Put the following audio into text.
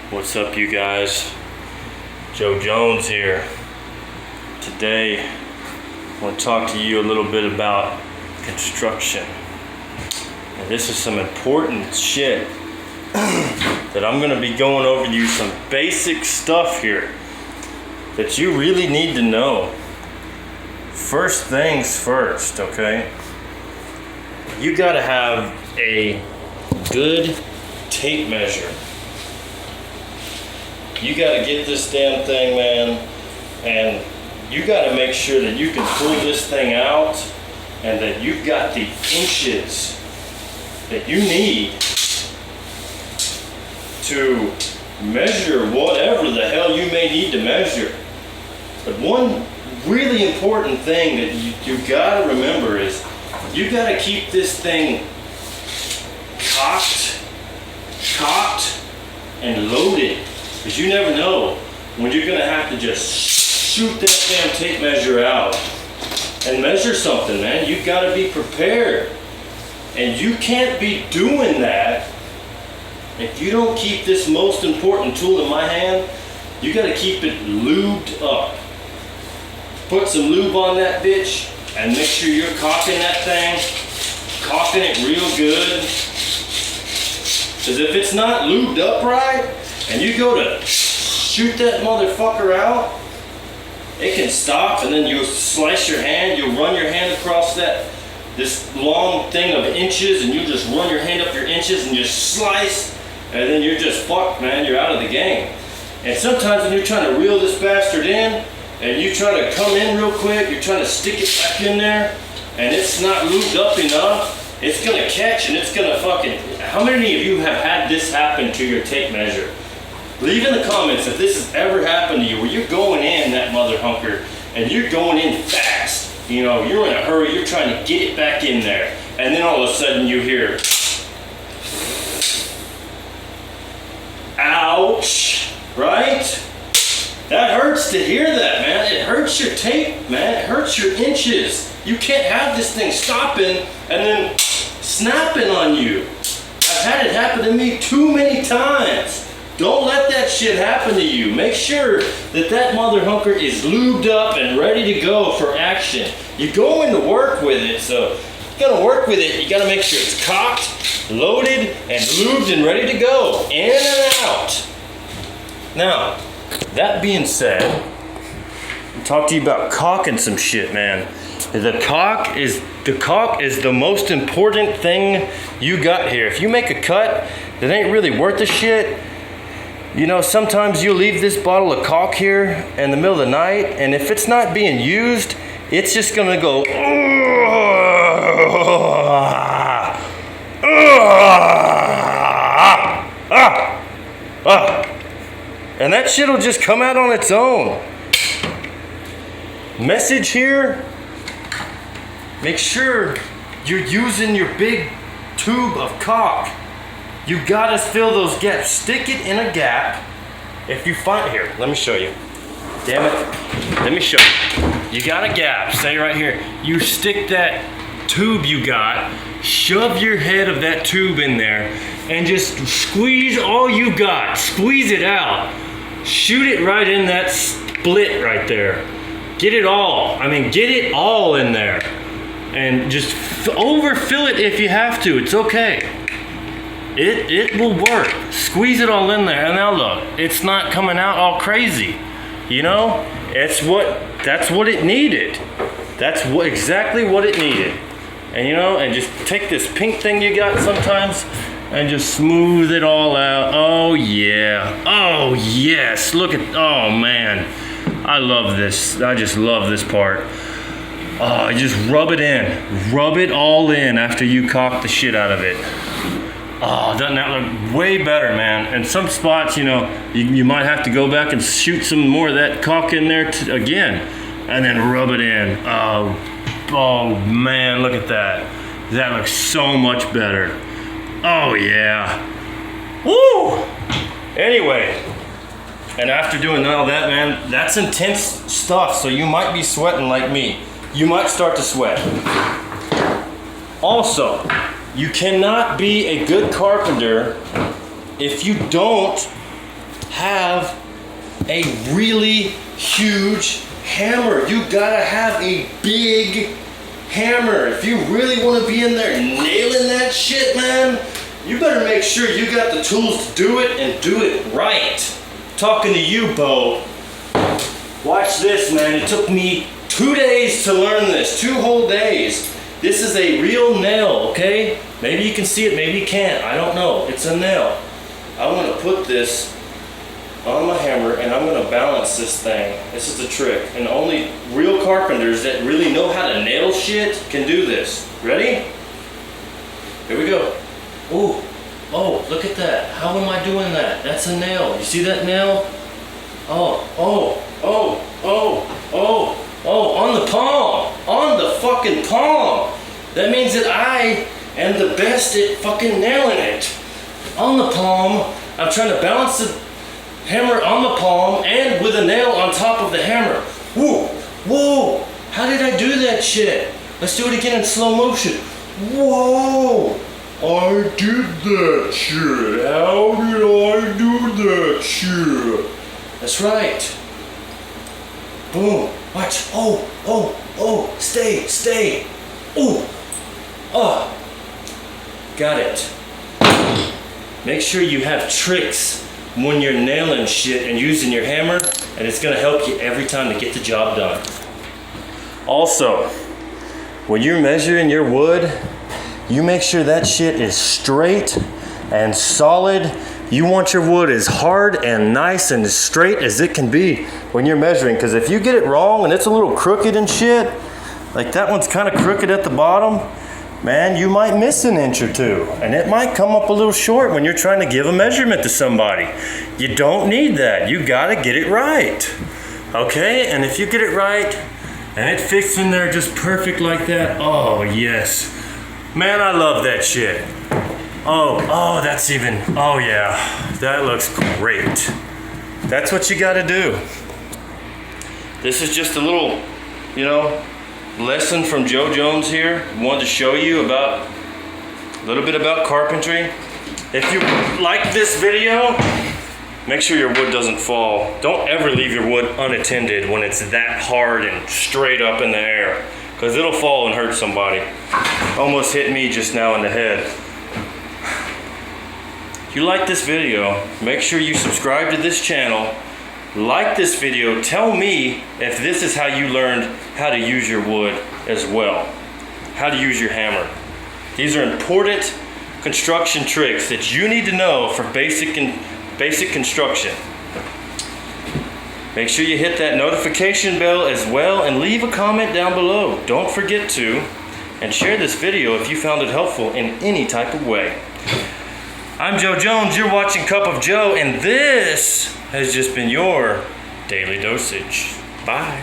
What's up, you guys? Joe Jones here. Today, I want to talk to you a little bit about construction. And this is some important shit that I'm going to be going over you, some basic stuff here that you really need to know. First things first, okay? You got to have a good tape measure. You gotta get this damn thing, man, and you gotta make sure that you can pull this thing out and that you've got the inches that you need to measure whatever the hell you may need to measure. But one really important thing that you gotta remember is you gotta keep this thing cocked, and loaded. Because you never know when you're going to have to just shoot that damn tape measure out and measure something, man. You've got to be prepared. And you can't be doing that if you don't keep this most important tool in my hand. You got to keep it lubed up. Put some lube on that bitch and make sure you're caulking that thing. Caulking it real good. Because if it's not lubed up right, and you go to shoot that motherfucker out, it can stop, and then you'll slice your hand, you'll run your hand across this long thing of inches, and you just run your hand up your inches and just slice, and then you're just fucked, man, you're out of the game. And sometimes when you're trying to reel this bastard in, and you try to come in real quick, you're trying to stick it back in there, and it's not lubed up enough, it's gonna catch and it's gonna fucking... How many of you have had this happen to your tape measure? Leave in the comments if this has ever happened to you, where you're going in that mother hunker and you're going in fast. You know, you're in a hurry, you're trying to get it back in there. And then all of a sudden you hear, ouch, right? That hurts to hear that, man. It hurts your tape, man. It hurts your inches. You can't have this thing stopping and then snapping on you. I've had it happen to me too many times. Don't let that shit happen to you. Make sure that that mother hunker is lubed up and ready to go for action. You're going to work with it, so if you're gonna work with it, you gotta make sure it's cocked, loaded, and lubed and ready to go. In and out. Now, that being said, I'll talk to you about caulking some shit, man. The caulk is the most important thing you got here. If you make a cut that ain't really worth the shit, you know, sometimes you'll leave this bottle of caulk here in the middle of the night, and if it's not being used, it's just gonna go, and that shit will just come out on its own. Message here, make sure you're using your big tube of caulk. You gotta fill those gaps. Stick it in a gap. If you find, here, let me show you. Damn it, let me show you. You got a gap, say right here. You stick that tube you got, shove your head of that tube in there, and just squeeze all you got. Squeeze it out. Shoot it right in that split right there. Get it all, get it all in there. And just overfill it if you have to, it's okay. It will work. Squeeze it all in there, and now look, it's not coming out all crazy. You know, that's what it needed. That's exactly what it needed. And you know, and just take this pink thing you got sometimes, and just smooth it all out. Oh yeah, oh yes. Look at, oh man, I love this. I just love this part. Oh, just rub it in, rub it all in after you caulk the shit out of it. Oh, doesn't that look way better, man? And some spots, you know, you might have to go back and shoot some more of that caulk in there again, and then rub it in. Oh man, look at that. That looks so much better. Oh yeah. Woo! Anyway, and after doing all that, man, that's intense stuff, so you might be sweating like me. You might start to sweat. Also, you cannot be a good carpenter if you don't have a really huge hammer. You gotta have a big hammer. If you really want to be in there nailing that shit, man, you better make sure you got the tools to do it and do it right. Talking to you, Bo. Watch this, man. It took me 2 days to learn this. 2 whole days. This is a real nail, okay? Maybe you can see it, maybe you can't. I don't know. It's a nail. I'm gonna put this on my hammer and I'm gonna balance this thing. This is the trick. And only real carpenters that really know how to nail shit can do this. Ready? Here we go. Ooh. Oh, look at that. How am I doing that? That's a nail. You see that nail? Oh, oh, oh, oh, oh. Oh, on the palm. On the fucking palm. That means that I am the best at fucking nailing it. On the palm. I'm trying to balance the hammer on the palm and with a nail on top of the hammer. Whoa, whoa. How did I do that shit? Let's do it again in slow motion. Whoa. I did that shit. How did I do that shit? That's right. Boom. Watch. Oh, oh, oh. Stay, stay. Ooh. Oh. Got it. Make sure you have tricks when you're nailing shit and using your hammer, and it's gonna help you every time to get the job done. Also, when you're measuring your wood, you make sure that shit is straight and solid. You want your wood as hard and nice and as straight as it can be when you're measuring, because if you get it wrong and it's a little crooked and shit, like that one's kind of crooked at the bottom, man, you might miss an inch or two, and it might come up a little short when you're trying to give a measurement to somebody. You don't need that. You gotta get it right, okay? And if you get it right and it fits in there just perfect like that, oh yes. Man, I love that shit. Oh, that's even, oh yeah, that looks great. That's what you gotta do. This is just a little, you know, lesson from Joe Jones here. Wanted to show you about a little bit about carpentry. If you like this video, make sure your wood doesn't fall. Don't ever leave your wood unattended when it's that hard and straight up in the air, because it'll fall and hurt somebody. Almost hit me just now in the head. If you like this video, make sure you subscribe to this channel. Like this video, tell me if this is how you learned how to use your wood as well. How to use your hammer. These are important construction tricks that you need to know for basic construction. Make sure you hit that notification bell as well and leave a comment down below. Don't forget to, and share this video if you found it helpful in any type of way. I'm Joe Jones, you're watching Cup of Joe, and this has just been your Daily Dosage. Bye.